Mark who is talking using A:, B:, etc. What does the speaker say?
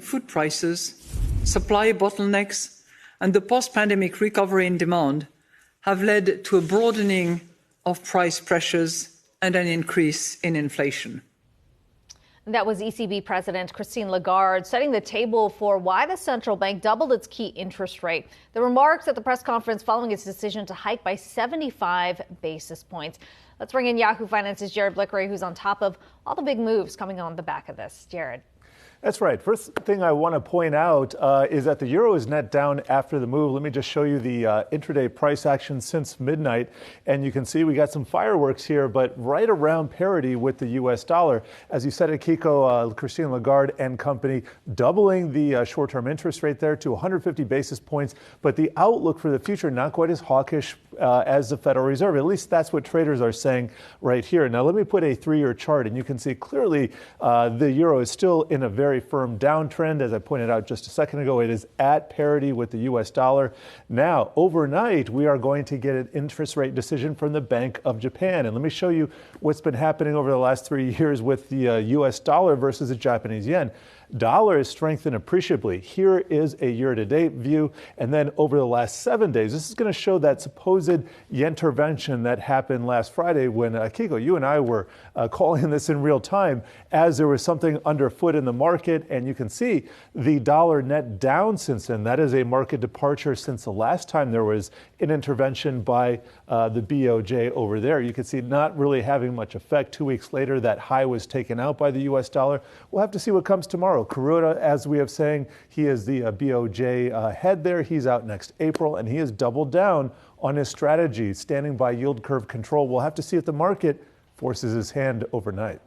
A: Food prices, supply bottlenecks, and the post-pandemic recovery in demand have led to a broadening of price pressures and an increase in inflation.
B: That was ECB President Christine Lagarde setting the table for why the central bank doubled its key interest rate. The remarks at the press conference following its decision to hike by 75 basis points. Let's bring in Yahoo Finance's Jared Blikre, who's on top of all the big moves coming on the back of this. Jared.
C: That's right. First thing I want to point out is that the euro is net down after the move. Let me just show you the intraday price action since midnight. And you can see we got some fireworks here, but right around parity with the U.S. dollar. As you said at Kiko, Christine Lagarde and company doubling the short-term interest rate there to 150 basis points. But the outlook for the future not quite as hawkish as the Federal Reserve. At least that's what traders are saying right here. Now, let me put a 3-year chart, and you can see clearly the euro is still in a very firm downtrend. As I pointed out just a second ago, it is at parity with the U.S. dollar. Now, overnight, we are going to get an interest rate decision from the Bank of Japan. And let me show you what's been happening over the last 3 years with the U.S. dollar versus the Japanese yen. Dollar has strengthened appreciably. Here is a year-to-date view. And then over the last 7 days, this is going to show that supposed yen intervention that happened last Friday when, Kiko, you and I were calling this in real time as there was something underfoot in the market. And you can see the dollar net down since then. That is a market departure since the last time there was an intervention by the BOJ over there. You can see not really having much effect. 2 weeks later, that high was taken out by the U.S. dollar. We'll have to see what comes tomorrow. Kuroda, as we have saying, he is the BOJ head there. He's out next April, and he has doubled down on his strategy, standing by yield curve control. We'll have to see if the market forces his hand overnight.